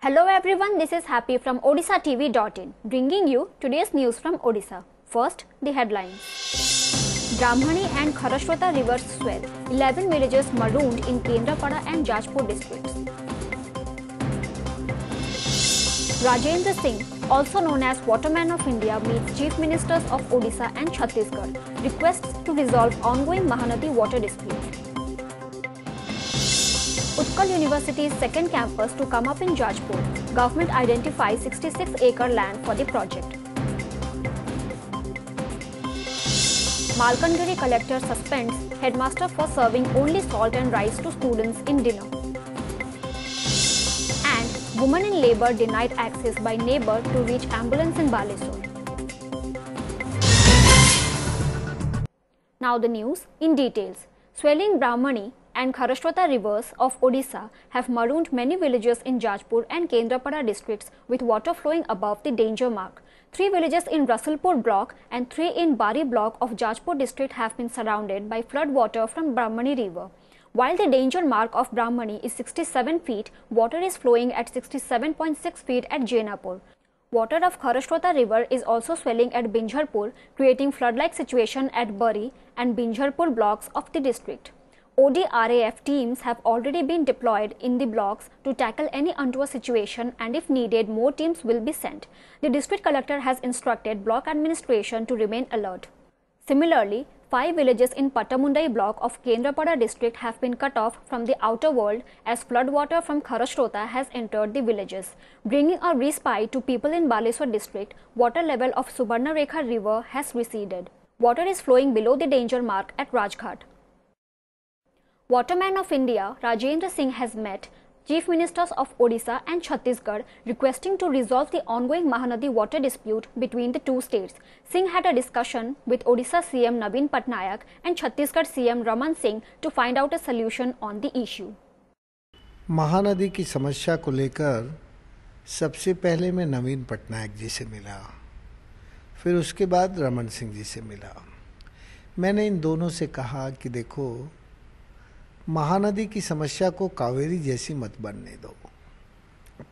Hello everyone, this is Happy from Odishatv.in, bringing you today's news from Odisha. First, the headlines. Brahmani and Kharashrota rivers swell, 11 villages marooned in Kendrapada and Jajpur districts. Rajendra Singh, also known as Waterman of India, meets Chief Ministers of Odisha and Chhattisgarh, requests to resolve ongoing Mahanadi water dispute. Utkal University's second campus to come up in Jajpur. Government identifies 66-acre land for the project. Malkangiri collector suspends headmaster for serving only salt and rice to students in dinner. And woman in labour denied access by neighbour to reach ambulance in Balesur. Now the news in details. Swelling Brahmani and Kharashrota rivers of Odisha have marooned many villages in Jajpur and Kendrapada districts with water flowing above the danger mark. 3 villages in Rasulpur block and 3 in Bari block of Jajpur district have been surrounded by flood water from Brahmani river. While the danger mark of Brahmani is 67 feet, water is flowing at 67.6 feet at Jainapur. Water of Kharashrota river is also swelling at Binjharpur, creating flood-like situation at Bari and Binjharpur blocks of the district. ODRAF teams have already been deployed in the blocks to tackle any untoward situation, and if needed, more teams will be sent. The district collector has instructed block administration to remain alert. Similarly, 5 villages in Pattamundai block of Kendrapada district have been cut off from the outer world as flood water from Kharashrota has entered the villages, bringing a respite to people in Balesur district. Water level of Subarnarekha river has receded. Water is flowing below the danger mark at Rajghat. Waterman of India, Rajendra Singh, has met Chief Ministers of Odisha and Chhattisgarh requesting to resolve the ongoing Mahanadi water dispute between the two states. Singh had a discussion with Odisha CM Naveen Patnaik and Chhattisgarh CM Raman Singh to find out a solution on the issue. Mahanadi की समस्या को लेकर सबसे पहले मैं नवीन पटनायक जी से मिला, फिर उसके बाद रमन सिंह जी से मिला। मैंने इन दोनों से कहा कि देखो, महानदी की समस्या को कावेरी जैसी मत बनने दो।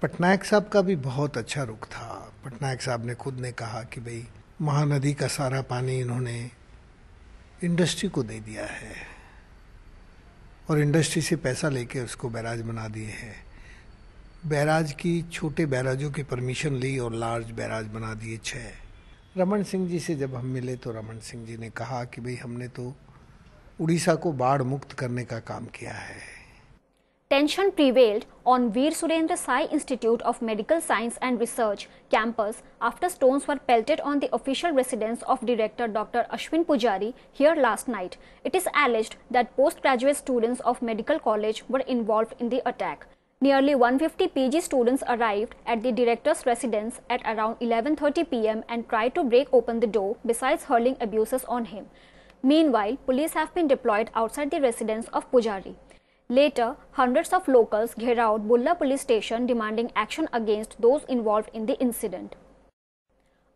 पटनायक साहब का भी बहुत अच्छा रुख था। पटनायक साहब ने खुद ने कहा कि भाई महानदी का सारा पानी इन्होंने इंडस्ट्री को दे दिया है और इंडस्ट्री से पैसा लेके उसको बैराज बना दिए हैं। बैराज की छोटे बैराजों की परमिशन ली और लार्ज बैराज बना दिए 6। रमन सिंह जी से जब हम मिले तो रमन सिंह जी ने कहा कि भाई हमने तो उड़ीसा को बाढ़ मुक्त करने का काम किया है। Tension prevailed on Veer Surendra Sai Institute of Medical Science and Research campus after stones were pelted on the official residence of Director Dr. Ashwin Pujari here last night. It is alleged that postgraduate students of medical college were involved in the attack. Nearly 150 PG students arrived at the director's residence at around 11:30 p.m. and tried to break open the door besides hurling abuses on him. Meanwhile, police have been deployed outside the residence of Pujari. Later, hundreds of locals gherawed Bulla police station demanding action against those involved in the incident.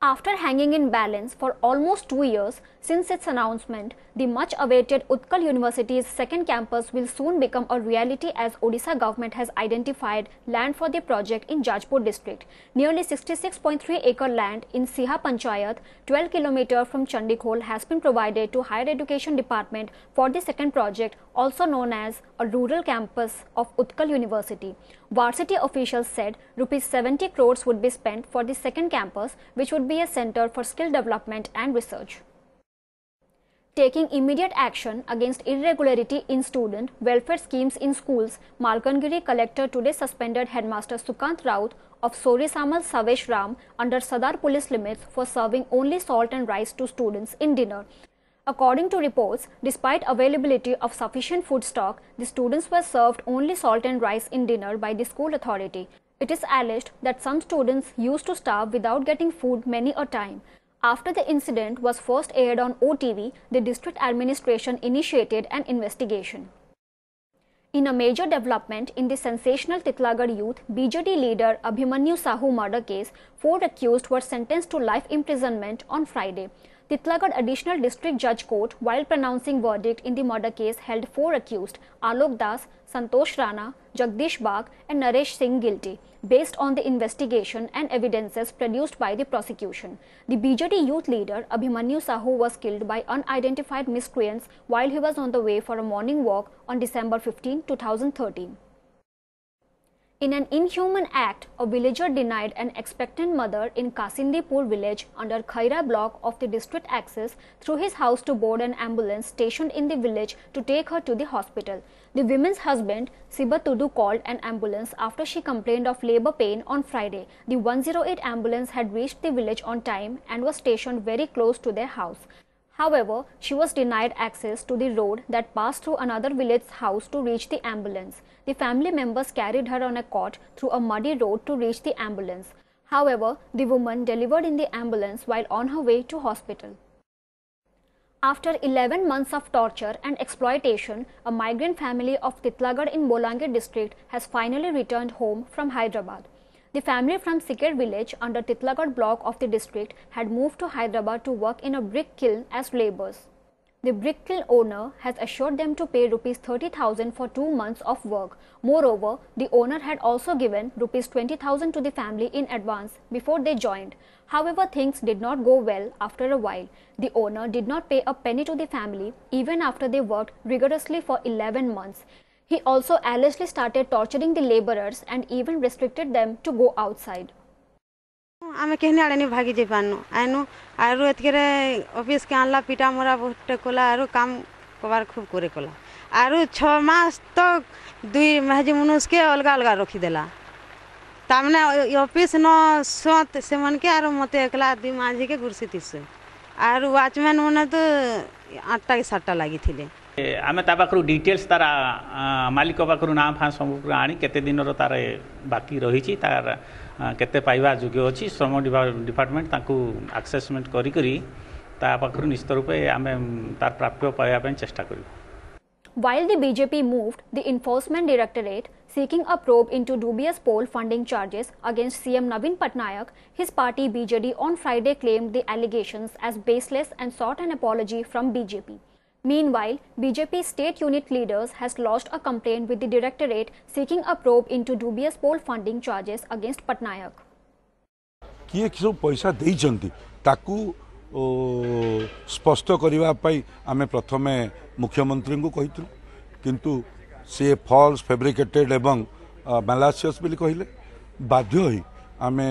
After hanging in balance for almost 2 years since its announcement, the much-awaited Utkal University's second campus will soon become a reality as Odisha government has identified land for the project in Jajpur district. Nearly 66.3-acre land in Siha Panchayat, 12 km from Chandikhol, has been provided to Higher Education Department for the second project, also known as a rural campus of Utkal University. Varsity officials said Rs 70 crores would be spent for the second campus, which would be a center for skill development and research. Taking immediate action against irregularity in student welfare schemes in schools, Malkangiri collector today suspended headmaster Sukant Raut of Sorisamal Savesh Ram under Sadar police limits for serving only salt and rice to students in dinner. According to reports, despite availability of sufficient food stock, the students were served only salt and rice in dinner by the school authority. It is alleged that some students used to starve without getting food many a time. After the incident was first aired on OTV, the district administration initiated an investigation. In a major development in the sensational Titlagarh youth BJD leader Abhimanyu Sahu murder case, 4 accused were sentenced to life imprisonment on Friday. Titlagarh Additional District Judge Court, while pronouncing verdict in the murder case, held 4 accused: Alok Das, Santosh Rana, Jagdish Bagh and Naresh Singh guilty, based on the investigation and evidences produced by the prosecution. The BJD youth leader Abhimanyu Sahu was killed by unidentified miscreants while he was on the way for a morning walk on December 15, 2013. In an inhuman act, a villager denied an expectant mother in Kasindipur village under Khaira block of the district access through his house to board an ambulance stationed in the village to take her to the hospital. The woman's husband, Sibatudu, called an ambulance after she complained of labor pain on Friday. The 108 ambulance had reached the village on time and was stationed very close to their house. However, she was denied access to the road that passed through another village's house to reach the ambulance. The family members carried her on a cot through a muddy road to reach the ambulance. However, the woman delivered in the ambulance while on her way to hospital. After 11 months of torture and exploitation, a migrant family of Titlagad in Bolangir district has finally returned home from Hyderabad. The family from Sikir village under Titlagad block of the district had moved to Hyderabad to work in a brick kiln as labourers. The brick kiln owner has assured them to pay Rs 30,000 for 2 months of work. Moreover, the owner had also given Rs 20,000 to the family in advance before they joined. However, things did not go well after a while. The owner did not pay a penny to the family even after they worked rigorously for 11 months. He also allegedly started torturing the labourers and even restricted them to go outside. आमे कहने आड़े नहीं भागी जे पानो आइनो आरु एतकेरे office के आनला पिटा मोरा बहुत कोला आरु काम कबार खूब करे कोला आरु 6 मास तक दुई महजी मनुष्य के अलगा अलगा रखी देला तामने ऑफिस न सोत से मन के आरु मते एकला दुई माजी के कुर्सी तिसे आरु वॉचमैन मने तो 8टा की 7टा लागि थिले आमे ता पाखरु डिटेल्स तारा मालिक पाखरु नाम फा सब आनी केते दिन रो तारे बाकी रही छी तार केते पाइबा जोग्य अछि श्रम डिपार्टमेंट ताकू एक्सेसमेंट करी करी ता पाखरु निश्चित रूपे आमे तार प्राप्य पाइबा पय चेष्टा करू. While the BJP moved the Enforcement Directorate seeking a probe into dubious poll funding charges against CM Navin Patnaik, his party BJD on Friday claimed the allegations as baseless and sought an apology from BJP. Meanwhile, BJP state unit leaders has lodged a complaint with the directorate seeking a probe into dubious poll funding charges against Patnaik. किए सब पैसा देइचंती ताकू स्पष्ट करबा पई आमे प्रथमे मुख्यमंत्री को कहितु किंतु से फॉल्स फैब्रिकेटेड एवं मैलासियस बिल कहिले बाध्य होई आमे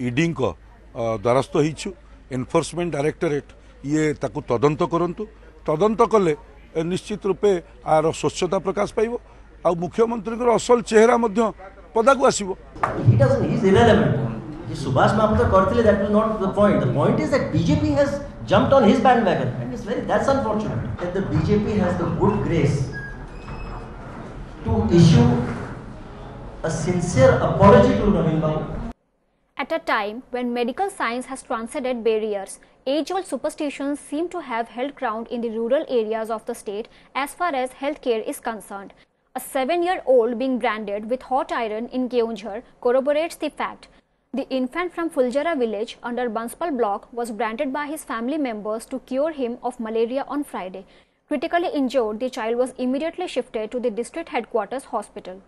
ईडी को द्वारस्थ होइछु. एनफोर्समेंट डायरेक्टरेट ये ताकू तदंत करंतु तदंत कले निश्चित रूपे आर स्वच्छता प्रकाश पाइबो आ मुख्यमंत्री असल चेहरा मध्य पदाकू आसीबो. Subhash Mahapatra करथिले that was not the point. The point is that BJP has jumped on his bandwagon and that's unfortunate that the BJP has the good grace to issue a sincere apology to Navin Babu. At a time when medical science has transcended barriers, age-old superstitions seem to have held ground in the rural areas of the state as far as healthcare is concerned. A 7-year-old being branded with hot iron in Keonjhar corroborates the fact. The infant from Fuljara village under Banspal block was branded by his family members to cure him of malaria on Friday. Critically injured, the child was immediately shifted to the district headquarters hospital.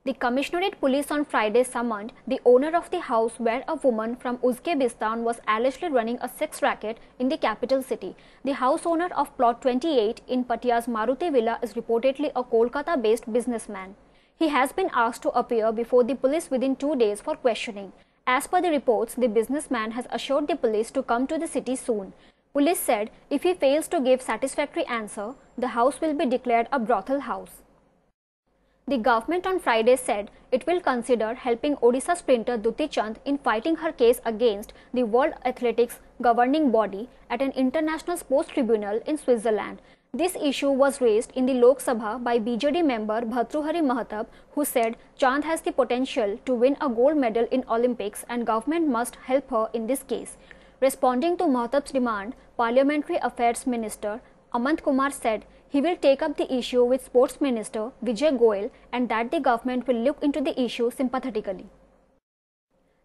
The Commissionerate Police on Friday summoned the owner of the house where a woman from Uzbekistan was allegedly running a sex racket in the capital city. The house owner of plot 28 in Patia's Maruti Villa is reportedly a Kolkata-based businessman. He has been asked to appear before the police within 2 days for questioning. As per the reports, the businessman has assured the police to come to the city soon. Police said if he fails to give satisfactory answer, the house will be declared a brothel house. The government on Friday said it will consider helping Odisha sprinter Duti Chand in fighting her case against the World Athletics governing body at an international sports tribunal in Switzerland. This issue was raised in the Lok Sabha by BJD member Bhartruhari Mahatab, who said Chand has the potential to win a gold medal in Olympics and government must help her in this case. Responding to Mahatab's demand, Parliamentary Affairs Minister Amant Kumar said he will take up the issue with Sports Minister Vijay Goyal and that the government will look into the issue sympathetically.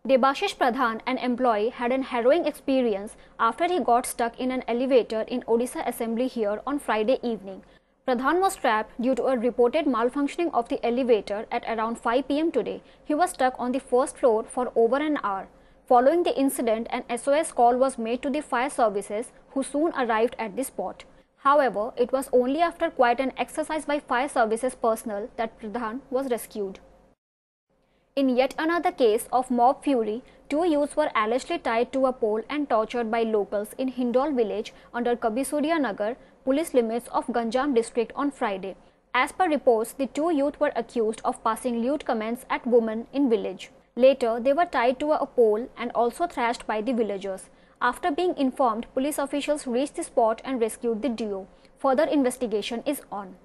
Debashish Pradhan, an employee, had an harrowing experience after he got stuck in an elevator in Odisha Assembly here on Friday evening. Pradhan was trapped due to a reported malfunctioning of the elevator at around 5 p.m. today. He was stuck on the first floor for over an hour. Following the incident, an SOS call was made to the fire services, who soon arrived at the spot. However, it was only after quite an exercise by fire services personnel that Pradhan was rescued. In yet another case of mob fury, 2 youths were allegedly tied to a pole and tortured by locals in Hindol village under Kabisuriya Nagar, police limits of Ganjam district on Friday. As per reports, the 2 youths were accused of passing lewd comments at women in village. Later, they were tied to a pole and also thrashed by the villagers. After being informed, police officials reached the spot and rescued the duo. Further investigation is on.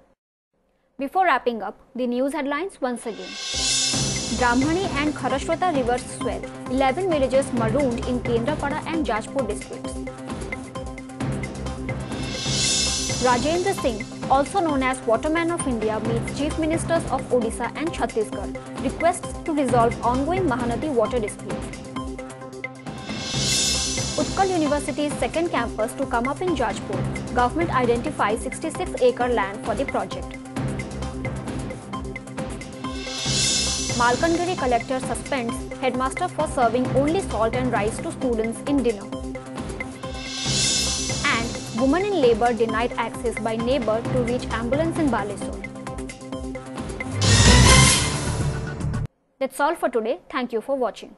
Before wrapping up, the news headlines once again. Brahmani and Kharashrota rivers swell. 11 villages marooned in Kendrapada and Jajpur districts. Rajendra Singh, also known as Waterman of India, meets Chief Ministers of Odisha and Chhattisgarh, requests to resolve ongoing Mahanadi water dispute. Utkal University's second campus to come up in Jajpur. Government identifies 66-acre land for the project. Malkangiri collector suspends headmaster for serving only salt and rice to students in dinner. And woman in labour denied access by neighbour to reach ambulance in Balesur. That's all for today. Thank you for watching.